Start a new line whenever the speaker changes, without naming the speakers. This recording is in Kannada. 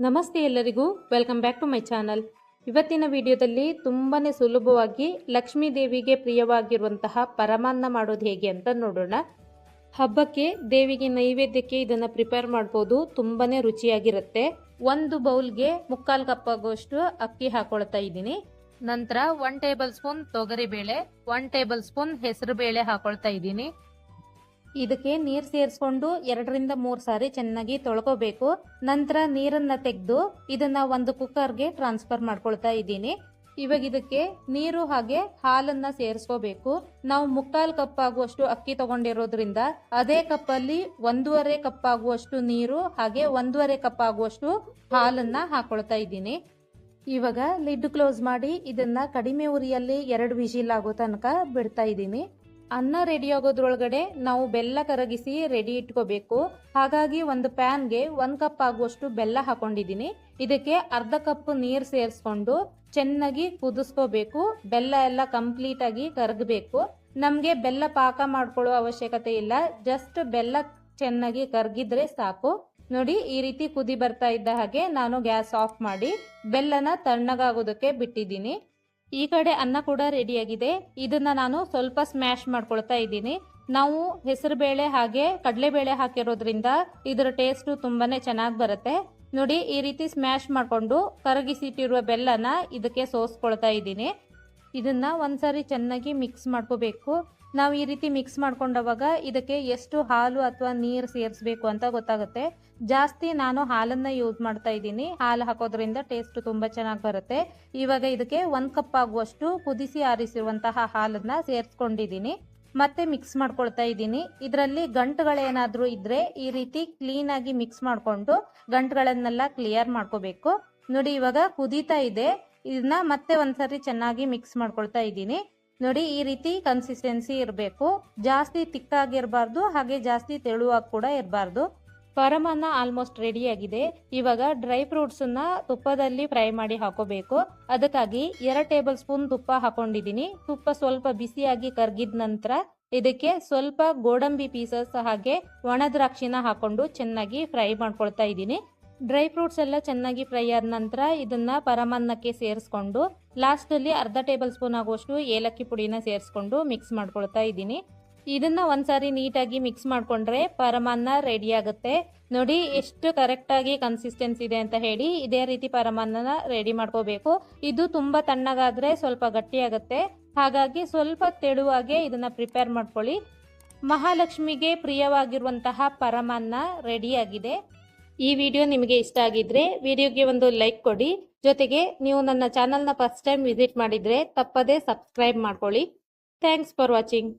ನಮಸ್ತೆ ಎಲ್ಲರಿಗೂ, welcome back to my channel. ಇವತ್ತಿನ ವಿಡಿಯೋದಲ್ಲಿ ತುಂಬಾನೇ ಸುಲಭವಾಗಿ ಲಕ್ಷ್ಮೀ ದೇವಿಗೆ ಪ್ರಿಯವಾಗಿರುವಂತಹ ಪರಮಾನ್ನ ಮಾಡೋದು ಹೇಗೆ ಅಂತ ನೋಡೋಣ. ಹಬ್ಬಕ್ಕೆ ದೇವಿಗೆ ನೈವೇದ್ಯಕ್ಕೆ ಇದನ್ನ ಪ್ರಿಪೇರ್ ಮಾಡ್ಬೋದು. ತುಂಬಾನೇ ರುಚಿಯಾಗಿರುತ್ತೆ. ಒಂದು ಬೌಲ್ಗೆ 3/4 ಕಪ್ ಆಗುವಷ್ಟು ಅಕ್ಕಿ ಹಾಕೊಳ್ತಾ ಇದ್ದೀನಿ. ನಂತರ 1 ಟೇಬಲ್ ಸ್ಪೂನ್ ತೊಗರಿ ಬೇಳೆ, 1 ಟೇಬಲ್ ಸ್ಪೂನ್ ಹೆಸರು ಬೇಳೆ ಹಾಕೊಳ್ತಾ ಇದ್ದೀನಿ. ಇದಕ್ಕೆ ನೀರು ಸೇರಿಸ್ಕೊಂಡು 2 ರಿಂದ 3 ಸಾರಿ ಚೆನ್ನಾಗಿ ತೊಳ್ಕೋಬೇಕು. ನಂತರ ನೀರನ್ನ ತೆಗೆದು ಇದನ್ನ ಒಂದು ಕುಕ್ಕರ್ಗೆ ಟ್ರಾನ್ಸ್ಫರ್ ಮಾಡ್ಕೊಳ್ತಾ ಇದ್ದೀನಿ. ಇವಾಗ ಇದಕ್ಕೆ ನೀರು ಹಾಗೆ ಹಾಲನ್ನ ಸೇರಿಸ್ಕೋಬೇಕು. ನಾವು 3/4 ಕಪ್ ಆಗುವಷ್ಟು ಅಕ್ಕಿ ತಗೊಂಡಿರೋದ್ರಿಂದ ಅದೇ ಕಪ್ಪಲ್ಲಿ 1.5 ಕಪ್ ಆಗುವಷ್ಟು ನೀರು ಹಾಗೆ 1.5 ಕಪ್ ಆಗುವಷ್ಟು ಹಾಲನ್ನ ಹಾಕೊಳ್ತಾ ಇದ್ದೀನಿ. ಇವಾಗ ಲಿಡ್ ಕ್ಲೋಸ್ ಮಾಡಿ ಇದನ್ನ ಕಡಿಮೆ ಉರಿಯಲ್ಲಿ 2 ವಿಜಿಲ್ ಆಗೋ ತನಕ ಬಿಡ್ತಾ ಇದ್ದೀನಿ. ಅನ್ನ ರೆಡಿ ಆಗೋದ್ರೊಳಗಡೆ ನಾವು ಬೆಲ್ಲ ಕರಗಿಸಿ ರೆಡಿ ಇಟ್ಕೋಬೇಕು. ಹಾಗಾಗಿ ಒಂದು ಪ್ಯಾನ್ಗೆ 1 ಕಪ್ ಆಗುವಷ್ಟು ಬೆಲ್ಲ ಹಾಕೊಂಡಿದ್ದೀನಿ. ಇದಕ್ಕೆ ಅರ್ಧ ಕಪ್ ನೀರು ಸೇರಿಸ್ಕೊಂಡು ಚೆನ್ನಾಗಿ ಕುದಿಸ್ಕೋಬೇಕು. ಬೆಲ್ಲ ಎಲ್ಲ ಕಂಪ್ಲೀಟ್ ಆಗಿ ಕರಗಬೇಕು. ನಮಗೆ ಬೆಲ್ಲ ಪಾಕ ಮಾಡ್ಕೊಳ್ಳೋ ಅವಶ್ಯಕತೆ ಇಲ್ಲ, ಜಸ್ಟ್ ಬೆಲ್ಲ ಚೆನ್ನಾಗಿ ಕರಗಿದ್ರೆ ಸಾಕು. ನೋಡಿ, ಈ ರೀತಿ ಕುದಿ ಬರ್ತಾ ಇದ್ದ ಹಾಗೆ ನಾನು ಗ್ಯಾಸ್ ಆಫ್ ಮಾಡಿ ಬೆಲ್ಲನ ತಣ್ಣಗಾಗೋದಕ್ಕೆ ಬಿಟ್ಟಿದ್ದೀನಿ. ಈ ಕಡೆ ಅನ್ನ ಕೂಡ ರೆಡಿಯಾಗಿದೆ. ಇದನ್ನ ನಾನು ಸ್ವಲ್ಪ ಸ್ಮ್ಯಾಶ್ ಮಾಡ್ಕೊಳ್ತಾ ಇದ್ದೀನಿ. ನಾವು ಹೆಸರು ಬೇಳೆ ಹಾಗೆ ಕಡಲೆಬೇಳೆ ಹಾಕಿರೋದ್ರಿಂದ ಇದರ ಟೇಸ್ಟ್ ತುಂಬಾನೇ ಚೆನ್ನಾಗಿ ಬರುತ್ತೆ. ನೋಡಿ, ಈ ರೀತಿ ಸ್ಮ್ಯಾಶ್ ಮಾಡ್ಕೊಂಡು ಕರಗಿಸಿಟ್ಟಿರುವ ಬೆಲ್ಲನ ಇದಕ್ಕೆ ಸೋಸ್ಕೊಳ್ತಾ ಇದ್ದೀನಿ. ಇದನ್ನ ಒಂದ್ಸರಿ ಚೆನ್ನಾಗಿ ಮಿಕ್ಸ್ ಮಾಡ್ಕೋಬೇಕು. ನಾವು ಈ ರೀತಿ ಮಿಕ್ಸ್ ಮಾಡ್ಕೊಂಡವಾಗ ಇದಕ್ಕೆ ಎಷ್ಟು ಹಾಲು ಅಥವಾ ನೀರು ಸೇರಿಸಬೇಕು ಅಂತ ಗೊತ್ತಾಗುತ್ತೆ. ಜಾಸ್ತಿ ನಾನು ಹಾಲನ್ನ ಯೂಸ್ ಮಾಡ್ತಾ ಇದ್ದೀನಿ. ಹಾಲು ಹಾಕೋದ್ರಿಂದ ಟೇಸ್ಟ್ ತುಂಬಾ ಚೆನ್ನಾಗಿ ಬರುತ್ತೆ. ಇವಾಗ ಇದಕ್ಕೆ 1 ಕಪ್ ಆಗುವಷ್ಟು ಕುದಿಸಿ ಆರಿಸಿರುವಂತಹ ಹಾಲನ್ನ ಸೇರಿಸ್ಕೊಂಡಿದ್ದೀನಿ. ಮತ್ತೆ ಮಿಕ್ಸ್ ಮಾಡ್ಕೊಳ್ತಾ ಇದ್ದೀನಿ. ಇದರಲ್ಲಿ ಗಂಟುಗಳೇನಾದ್ರೂ ಇದ್ರೆ ಈ ರೀತಿ ಕ್ಲೀನ್ ಆಗಿ ಮಿಕ್ಸ್ ಮಾಡ್ಕೊಂಡು ಗಂಟುಗಳನ್ನೆಲ್ಲ ಕ್ಲಿಯರ್ ಮಾಡ್ಕೋಬೇಕು. ನೋಡಿ, ಇವಾಗ ಕುದೀತಾ ಇದೆ. ಇದನ್ನ ಮತ್ತೆ ಒಂದ್ಸರಿ ಚೆನ್ನಾಗಿ ಮಿಕ್ಸ್ ಮಾಡ್ಕೊಳ್ತಾ ಇದ್ದೀನಿ. ನೋಡಿ, ಈ ರೀತಿ ಕನ್ಸಿಸ್ಟೆನ್ಸಿ ಇರಬೇಕು. ಜಾಸ್ತಿ ತಿಕ್ಕಾಗಿರಬಾರ್ದು ಹಾಗೆ ಜಾಸ್ತಿ ತೆಳುವಾಗಿ ಕೂಡ ಇರಬಾರ್ದು. ಪರಮಾನ್ನ ಆಲ್ಮೋಸ್ಟ್ ರೆಡಿ ಆಗಿದೆ. ಇವಾಗ ಡ್ರೈ ಫ್ರೂಟ್ಸ್ ಅನ್ನ ತುಪ್ಪದಲ್ಲಿ ಫ್ರೈ ಮಾಡಿ ಹಾಕೋಬೇಕು. ಅದಕ್ಕಾಗಿ 2 ಟೇಬಲ್ ಸ್ಪೂನ್ ತುಪ್ಪ ಹಾಕೊಂಡಿದ್ದೀನಿ. ತುಪ್ಪ ಸ್ವಲ್ಪ ಬಿಸಿಯಾಗಿ ಕರಗಿದ ನಂತರ ಇದಕ್ಕೆ ಸ್ವಲ್ಪ ಗೋಡಂಬಿ ಪೀಸಸ್ ಹಾಗೆ ಒಣ ದ್ರಾಕ್ಷಿನ ಹಾಕೊಂಡು ಚೆನ್ನಾಗಿ ಫ್ರೈ ಮಾಡ್ಕೊಳ್ತಾ ಇದ್ದೀನಿ. ಡ್ರೈ ಫ್ರೂಟ್ಸ್ ಎಲ್ಲ ಚೆನ್ನಾಗಿ ಫ್ರೈ ಆದ ನಂತರ ಇದನ್ನ ಪರಮಾನ್ನಕ್ಕೆ ಸೇರಿಸ್ಕೊಂಡು ಲಾಸ್ಟ್ ಅಲ್ಲಿ ಅರ್ಧ ಟೇಬಲ್ ಸ್ಪೂನ್ ಆಗುವಷ್ಟು ಏಲಕ್ಕಿ ಪುಡಿನ ಸೇರಿಸ್ಕೊಂಡು ಮಿಕ್ಸ್ ಮಾಡ್ಕೊಳ್ತಾ ಇದ್ದೀನಿ. ಇದನ್ನ ಒಂದ್ಸಾರಿ ನೀಟಾಗಿ ಮಿಕ್ಸ್ ಮಾಡ್ಕೊಂಡ್ರೆ ಪರಮಾನ್ನ ರೆಡಿ ಆಗುತ್ತೆ. ನೋಡಿ, ಎಷ್ಟು ಕರೆಕ್ಟ್ ಆಗಿ ಕನ್ಸಿಸ್ಟೆನ್ಸಿ ಇದೆ ಅಂತ ಹೇಳಿ ಇದೇ ರೀತಿ ಪರಮಾನ್ನ ರೆಡಿ ಮಾಡ್ಕೋಬೇಕು. ಇದು ತುಂಬಾ ತಣ್ಣಗಾದ್ರೆ ಸ್ವಲ್ಪ ಗಟ್ಟಿ ಆಗುತ್ತೆ. ಹಾಗಾಗಿ ಸ್ವಲ್ಪ ತೆಳುವಾಗೆ ಇದನ್ನ ಪ್ರಿಪೇರ್ ಮಾಡ್ಕೊಳ್ಳಿ. ಮಹಾಲಕ್ಷ್ಮಿಗೆ ಪ್ರಿಯವಾಗಿರುವಂತಹ ಪರಮಾನ್ನ ರೆಡಿ ಆಗಿದೆ. ಈ ವಿಡಿಯೋ ನಿಮಗೆ ಇಷ್ಟ ಆಗಿದ್ರೆ ವಿಡಿಯೋಗೆ ಒಂದು ಲೈಕ್ ಕೊಡಿ. ಜೊತೆಗೆ ನೀವು ನನ್ನ ಚಾನಲ್ನ ಫಸ್ಟ್ ಟೈಮ್ ವಿಸಿಟ್ ಮಾಡಿದ್ರೆ ತಪ್ಪದೇ ಸಬ್ಸ್ಕ್ರೈಬ್ ಮಾಡ್ಕೊಳ್ಳಿ. Thanks for watching.